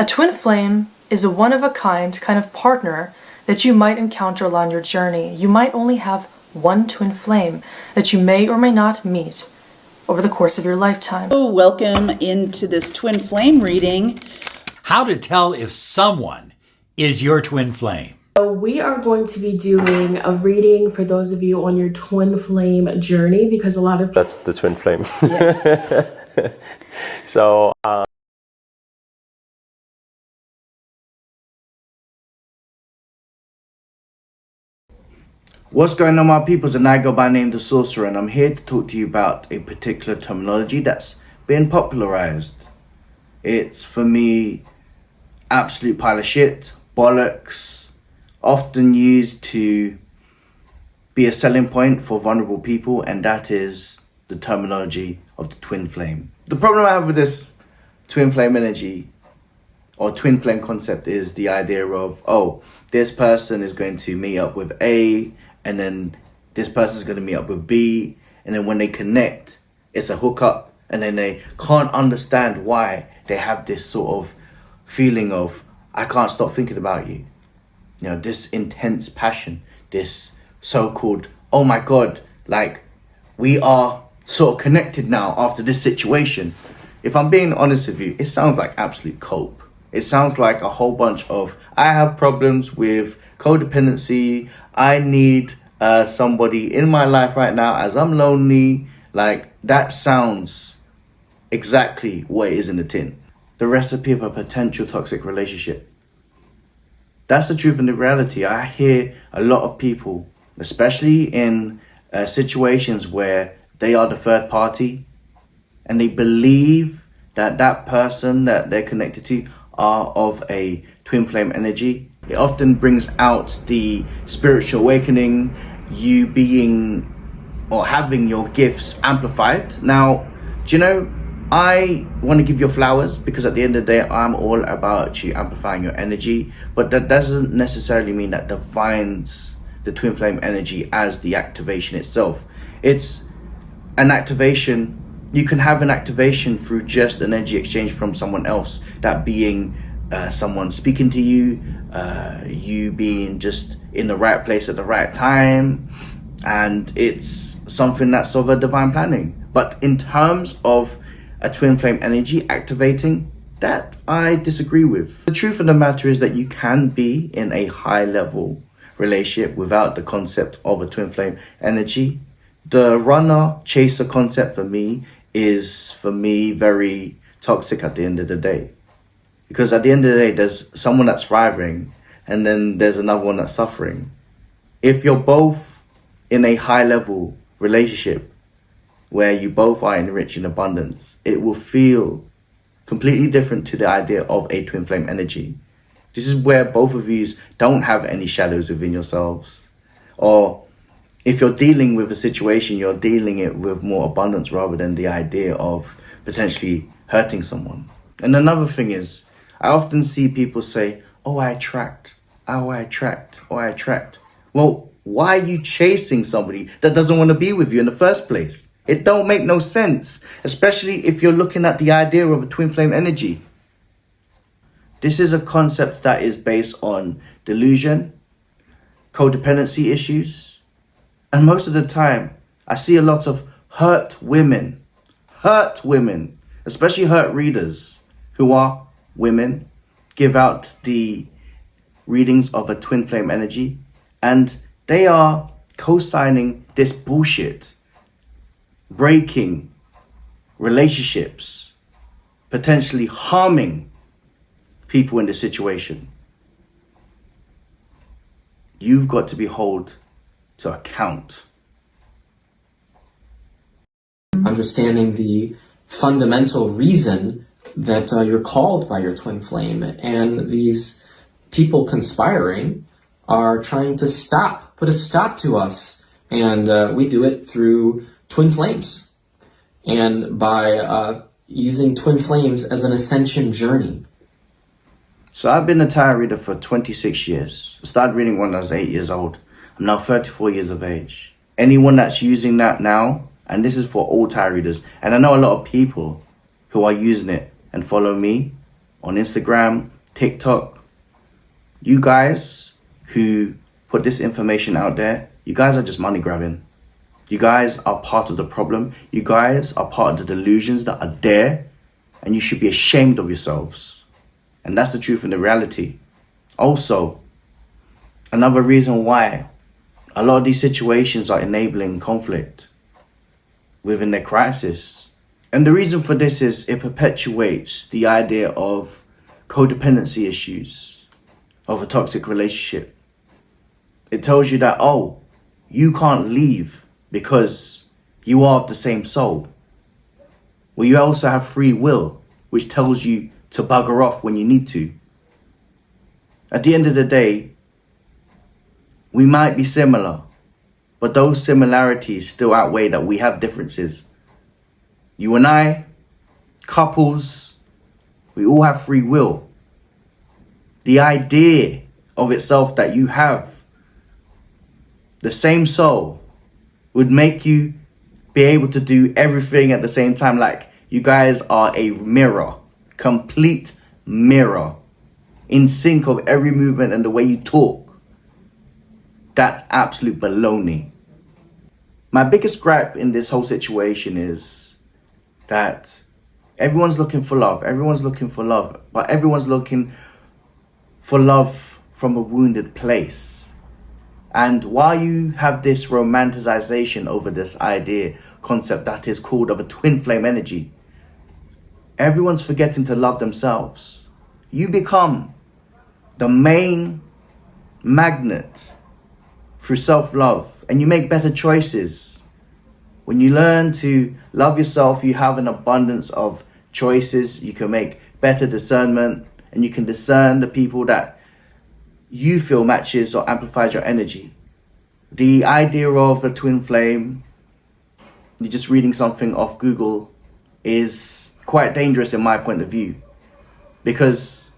A twin flame is a one-of-a-kind kind of partner that you might encounter along your journey. You might only have one twin flame that you may or may not meet over the course of your lifetime. Oh, welcome into this twin flame reading. How to tell if someone is your twin flame. So we are going to be doing a reading for those of you on your twin flame journey, because a lot of That's the twin flame. yes. So What's going on, my peoples, and I go by name The Sorcerer, and I'm here to talk to you about a particular terminology that's been popularized. It's, for me, absolute pile of shit, bollocks, often used to be a selling point for vulnerable people, and that is the terminology of the twin flame. The problem I have with this twin flame energy or twin flame concept is the idea of, oh, this person is going to meet up with A, and then this person is going to meet up with B, and then when they connect, it's a hookup, and then they can't understand why they have this sort of feeling of, I can't stop thinking about you. You know, this intense passion, this so-called, oh my God, like we are sort of connected now after this situation. If I'm being honest with you, it sounds like absolute cope. It sounds like a whole bunch of, I have problems with codependency. I need somebody in my life right now as I'm lonely. Like, that sounds exactly what it is in the tin. The recipe of a potential toxic relationship. That's the truth and the reality. I hear a lot of people, especially in situations where they are the third party and they believe that that person that they're connected to are of a twin flame energy. It often brings out the spiritual awakening, you being or having your gifts amplified. Now, do you know, I want to give you flowers because at the end of the day, I'm all about you amplifying your energy, but that doesn't necessarily mean that defines the twin flame energy as the activation itself. It's an activation. You can have an activation through just an energy exchange from someone else, that being someone speaking to you, you being just in the right place at the right time, and it's something that's of a divine planning. But in terms of a twin flame energy activating, that I disagree with. The truth of the matter is that you can be in a high level relationship without the concept of a twin flame energy. The runner chaser concept for me is, very toxic at the end of the day. Because at the end of the day, there's someone that's thriving and then there's another one that's suffering. If you're both in a high level relationship where you both are enriched in abundance, it will feel completely different to the idea of a twin flame energy. This is where both of you don't have any shadows within yourselves. Or if you're dealing with a situation, you're dealing it with more abundance rather than the idea of potentially hurting someone. And another thing is, I often see people say, oh, I attract. Well, why are you chasing somebody that doesn't want to be with you in the first place? It don't make no sense, especially if you're looking at the idea of a twin flame energy. This is a concept that is based on delusion, codependency issues, and most of the time, I see a lot of hurt women, especially hurt readers who are women, give out the readings of a twin flame energy, and they are co-signing this bullshit, breaking relationships, potentially harming people in this situation. You've got to be held to account. Understanding the fundamental reason that you're called by your twin flame, and these people conspiring are trying to put a stop to us, and we do it through twin flames and by using twin flames as an ascension journey. So I've been a tarot reader for 26 years. I started reading when I was 8 years old. I'm now 34 years of age. Anyone that's using that now, and this is for all tarot readers, and I know a lot of people who are using it and follow me, on Instagram, TikTok, you guys who put this information out there, you guys are just money grabbing. You guys are part of the problem. You guys are part of the delusions that are there, and you should be ashamed of yourselves. And that's the truth and the reality. Also, another reason why a lot of these situations are enabling conflict within their crisis. And the reason for this is it perpetuates the idea of codependency issues of a toxic relationship. It tells you that, oh, you can't leave because you are of the same soul. Well, you also have free will, which tells you to bugger off when you need to. At the end of the day, we might be similar, but those similarities still outweigh that we have differences. You and I, couples, we all have free will. The idea of itself that you have the same soul would make you be able to do everything at the same time. Like you guys are a mirror, complete mirror, in sync of every movement and the way you talk. That's absolute baloney. My biggest gripe in this whole situation is that everyone's looking for love. Everyone's looking for love, but everyone's looking for love from a wounded place. And while you have this romanticization over this idea, concept that is called of a twin flame energy, everyone's forgetting to love themselves. You become the main magnet through self-love, and you make better choices. When you learn to love yourself, you have an abundance of choices. You can make better discernment, and you can discern the people that you feel matches or amplifies your energy. The idea of a twin flame, you're just reading something off Google, is quite dangerous in my point of view, because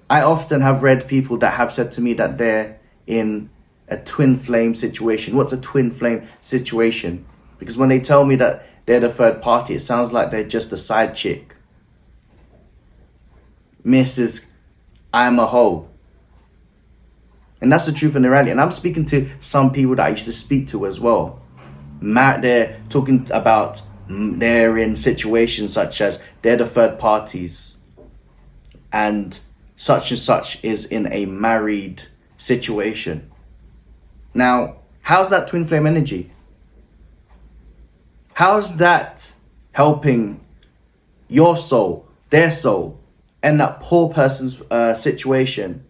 I often have read people that have said to me that they're in a twin flame situation. What's a twin flame situation? Because when they tell me that they're the third party, it sounds like they're just a side chick. Mrs. I'm a hoe. And that's the truth and the reality. And I'm speaking to some people that I used to speak to as well. They're talking about they're in situations such as they're the third parties and such is in a married situation. Now, how's that twin flame energy? How's that helping your soul, their soul, and that poor person's situation?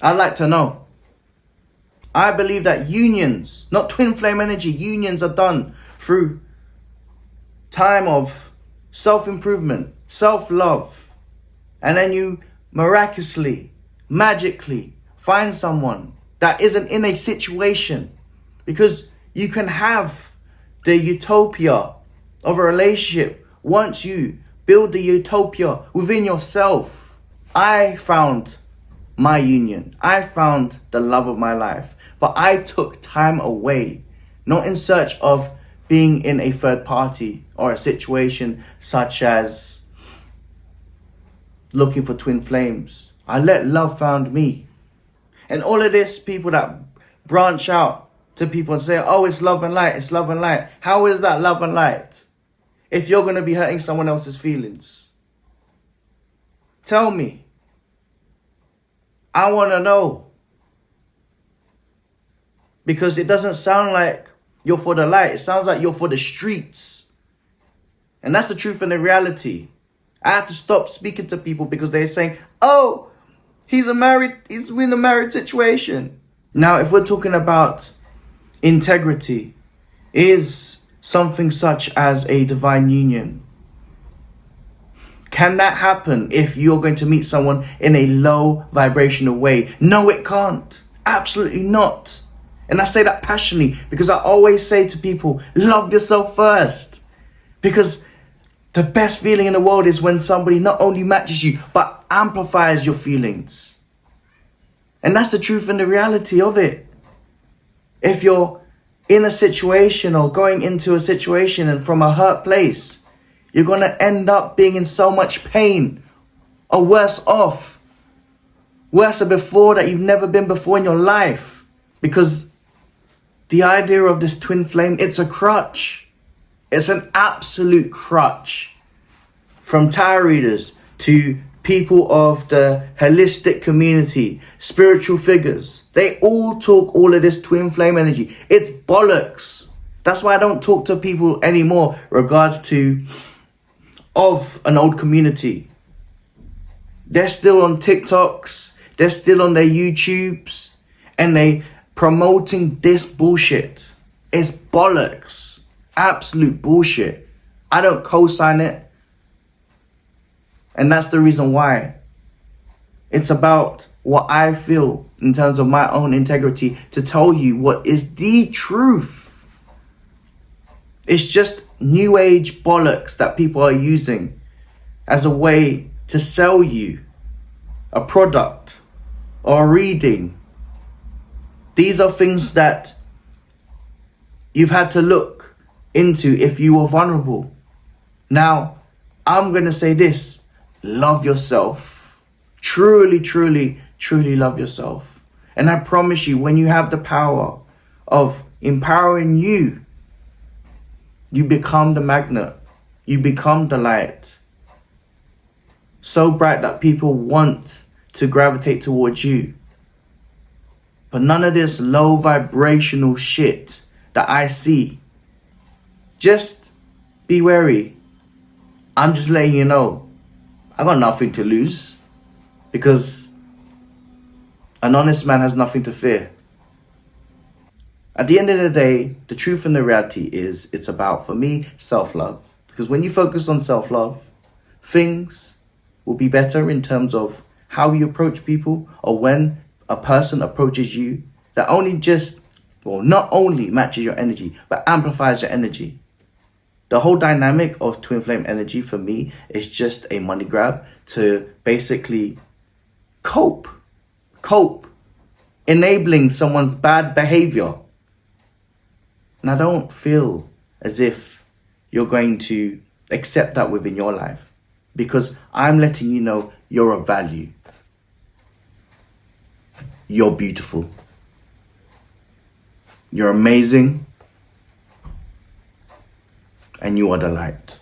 I'd like to know. I believe that unions, not twin flame energy, unions are done through time of self-improvement, self-love, and then you miraculously, magically find someone that isn't in a situation, because you can have the utopia of a relationship once you build the utopia within yourself. I found my union. I found the love of my life, but I took time away, not in search of being in a third party or a situation such as looking for twin flames. I let love found me. And all of this, people that branch out to people and say, oh, it's love and light, it's love and light. How is that love and light if you're going to be hurting someone else's feelings? Tell me. I want to know. Because it doesn't sound like you're for the light. It sounds like you're for the streets. And that's the truth and the reality. I have to stop speaking to people because they're saying, oh, he's in a married situation. Now, if we're talking about integrity, is something such as a divine union, can that happen if you're going to meet someone in a low vibrational way? No, it can't. Absolutely not. And I say that passionately because I always say to people, love yourself first. Because the best feeling in the world is when somebody not only matches you, but amplifies your feelings. And that's the truth and the reality of it. If you're in a situation or going into a situation and from a hurt place, you're going to end up being in so much pain or worse off. Worse than before that you've never been before in your life. Because the idea of this twin flame, it's a crutch. It's an absolute crutch. From tarot readers to people of the holistic community, spiritual figures, they all talk all of this twin flame energy. It's bollocks. That's why I don't talk to people anymore regards to of an old community. They're still on TikToks, they're still on their YouTubes, and they promoting this bullshit. It's bollocks. Absolute bullshit. I don't co-sign it. And that's the reason why. It's about what I feel in terms of my own integrity to tell you what is the truth. It's just new age bollocks that people are using as a way to sell you a product or a reading. These are things that you've had to look into if you were vulnerable. Now, I'm going to say this. Love yourself. Truly, truly, truly love yourself. And I promise you, when you have the power of empowering you, you become the magnet. You become the light. So bright that people want to gravitate towards you. But none of this low vibrational shit that I see. Just be wary. I'm just letting you know. I got nothing to lose. Because an honest man has nothing to fear. At the end of the day, the truth and the reality is, it's about, for me, self-love. Because when you focus on self-love, things will be better in terms of how you approach people, or when a person approaches you, that not only matches your energy, but amplifies your energy. The whole dynamic of twin flame energy for me is just a money grab to basically cope, enabling someone's bad behavior. And I don't feel as if you're going to accept that within your life, because I'm letting you know you're of value. You're beautiful. You're amazing. And you are the light.